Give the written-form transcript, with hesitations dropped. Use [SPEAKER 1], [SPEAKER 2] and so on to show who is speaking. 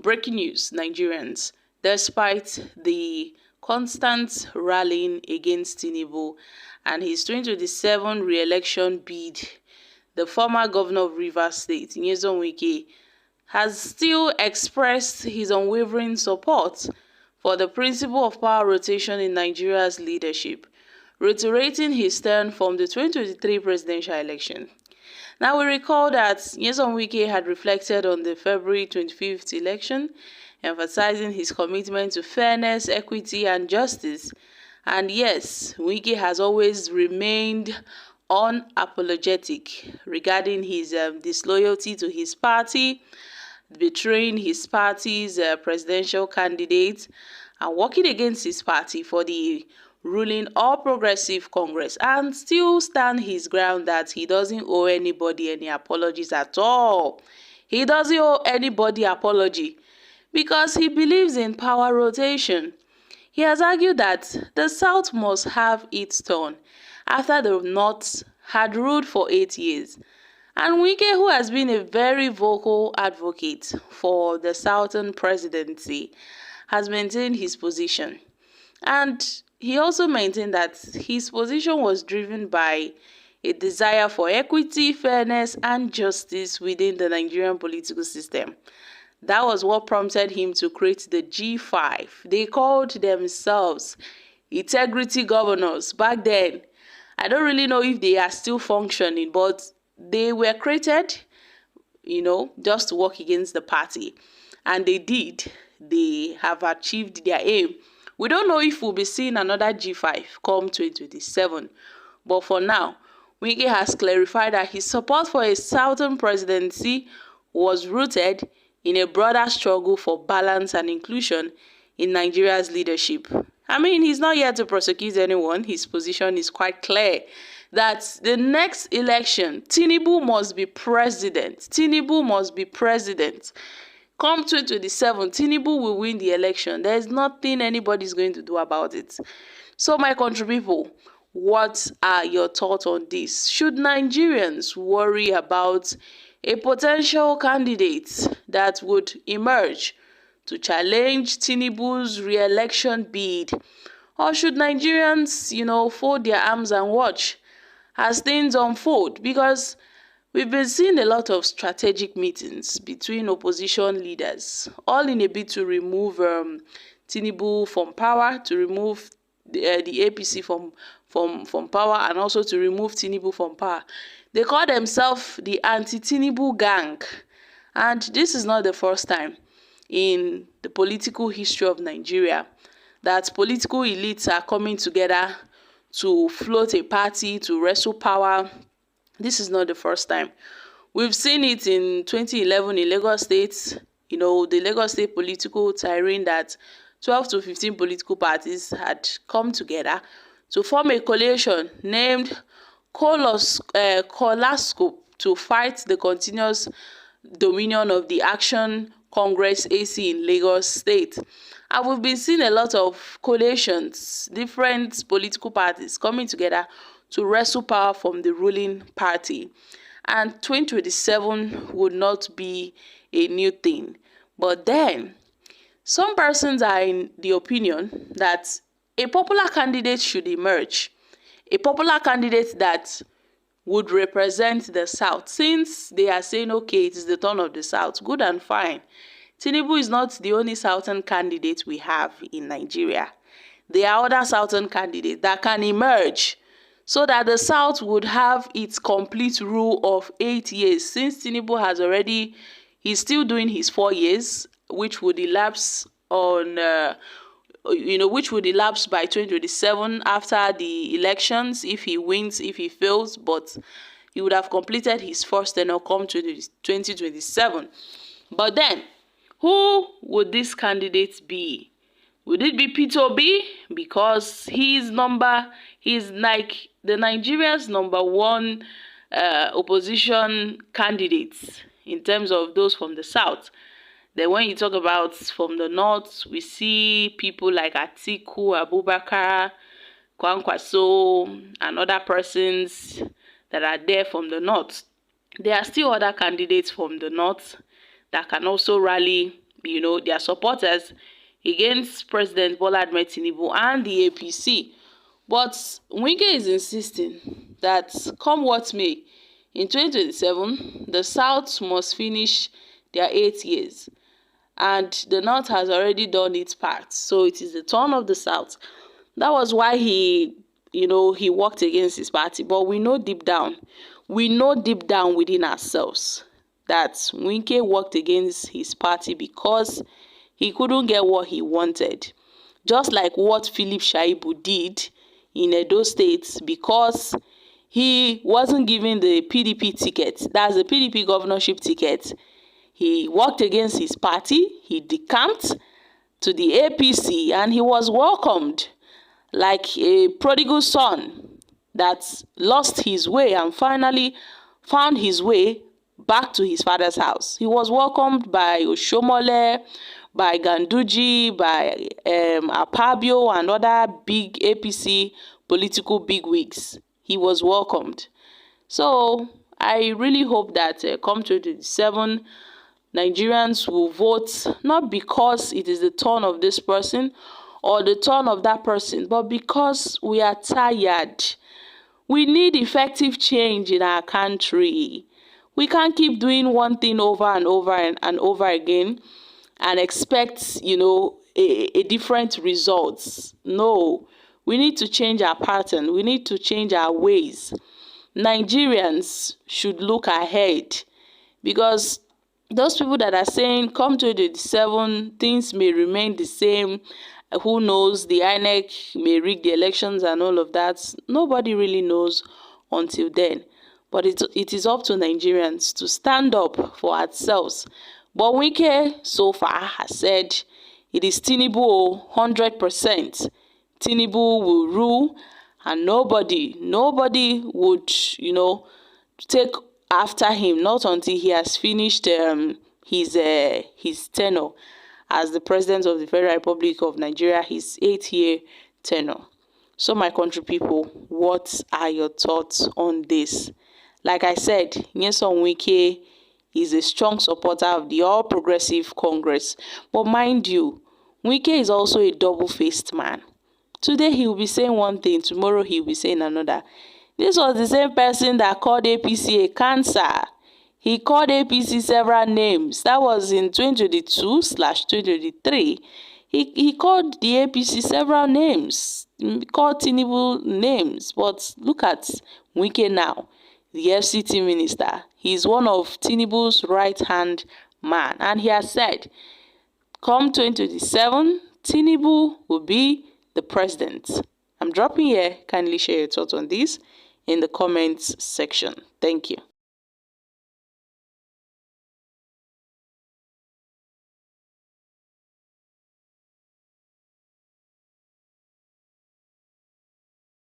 [SPEAKER 1] Breaking news, Nigerians. Despite the constant rallying against Tinubu and his 2027 re-election bid, the former governor of Rivers State, Nyesom Wike, has still expressed his unwavering support for the principle of power rotation in Nigeria's leadership, reiterating his stand from the 2023 presidential election. Now, we recall that Nyesom Wike had reflected on the February 25th election, emphasizing his commitment to fairness, equity, and justice. And yes, Wike has always remained unapologetic regarding his disloyalty to his party, betraying his party's presidential candidate, and working against his party for the ruling All Progressive Congress, and still stand his ground that he doesn't owe anybody any apologies at all. He doesn't owe anybody apology because he believes in power rotation. He has argued that the South must have its turn after the North had ruled for 8 years. And Wike, who has been a very vocal advocate for the Southern presidency, has maintained his position. And he also maintained that his position was driven by a desire for equity, fairness, and justice within the Nigerian political system. That was what prompted him to create the G5. They called themselves integrity governors back then. I don't really know if they are still functioning, but they were created, just to work against the party. And they did. They have achieved their aim. We don't know if we'll be seeing another G5 come 2027. But for now, Wike has clarified that his support for a Southern presidency was rooted in a broader struggle for balance and inclusion in Nigeria's leadership. I mean, he's not here to prosecute anyone. His position is quite clear that the next election, Tinubu must be president. Tinubu must be president. Come 2027, Tinubu will win the election. There's nothing anybody's going to do about it. So, my country people, what are your thoughts on this? Should Nigerians worry about a potential candidate that would emerge to challenge Tinubu's re-election bid? Or should Nigerians, fold their arms and watch as things unfold? Because we've been seeing a lot of strategic meetings between opposition leaders, all in a bid to remove Tinubu from power, to remove the APC from power, and also to remove Tinubu from power. They call themselves the anti-Tinubu gang. And this is not the first time in the political history of Nigeria that political elites are coming together to float a party, to wrestle power. This is not the first time. We've seen it in 2011 in Lagos State, the Lagos State political tyranny, that 12 to 15 political parties had come together to form a coalition named Colascope to fight the continuous dominion of the Action Congress AC in Lagos State. And we've been seeing a lot of coalitions, different political parties coming together to wrestle power from the ruling party. And 2027 would not be a new thing. But then, some persons are in the opinion that a popular candidate should emerge. A popular candidate that would represent the South. Since they are saying, okay, it is the turn of the South, good and fine. Tinubu is not the only Southern candidate we have in Nigeria. There are other Southern candidates that can emerge so that the South would have its complete rule of 8 years. Since Tinubu he's still doing his 4 years, which would elapse which would elapse by 2027 after the elections, if he wins, if he fails, but he would have completed his first tenure come to 2027. But then, who would this candidate be? Would it be Peter Obi? Because he's like the Nigeria's number one opposition candidate in terms of those from the South. Then when you talk about from the North, we see people like Atiku, Abubakar, Kwankwaso, and other persons that are there from the North. There are still other candidates from the North that can also rally their supporters against President Bola Ahmed Tinubu and the APC. But Wike is insisting that come what may, in 2027, the South must finish their 8 years. And the North has already done its part. So it is the turn of the South. That was why he worked against his party. But we know deep down within ourselves that Wike worked against his party because he couldn't get what he wanted. Just like what Philip Shaibu did in Edo State, because he wasn't given the PDP ticket, that's the PDP governorship ticket. He worked against his party, he decamped to the APC, and he was welcomed like a prodigal son that lost his way and finally found his way back to his father's house. He was welcomed by Oshomole, by Ganduji, by Apabio and other big APC political bigwigs. He was welcomed. So I really hope that come 2027, Nigerians will vote not because it is the turn of this person or the turn of that person, but because we are tired. We need effective change in our country. We can't keep doing one thing over and over and over again and expect, a different results. No, we need to change our pattern. We need to change our ways. Nigerians should look ahead, because those people that are saying come 2027 things may remain the same, who knows, the INEC may rig the elections and all of that, nobody really knows until then. But it is up to Nigerians to stand up for ourselves. But Wike so far has said it is Tinubu 100%. Tinubu will rule, and nobody would take after him, not until he has finished his tenure as the President of the Federal Republic of Nigeria, his 8-year tenure. So my country people, what are your thoughts on this? Like I said, Nyesom Wike is a strong supporter of the All Progressive Congress. But mind you, Wike is also a double-faced man. Today he will be saying one thing, tomorrow he will be saying another. This was the same person that called APC a cancer. He called APC several names. That was in 2022/2023. He called the APC several names. He called Tinubu names. But look at Wike now, the FCT minister. He's one of Tinubu's right-hand man. And he has said, come 2027, Tinubu will be the president. I'm dropping here. Kindly share your thoughts on this in the comments section. Thank you.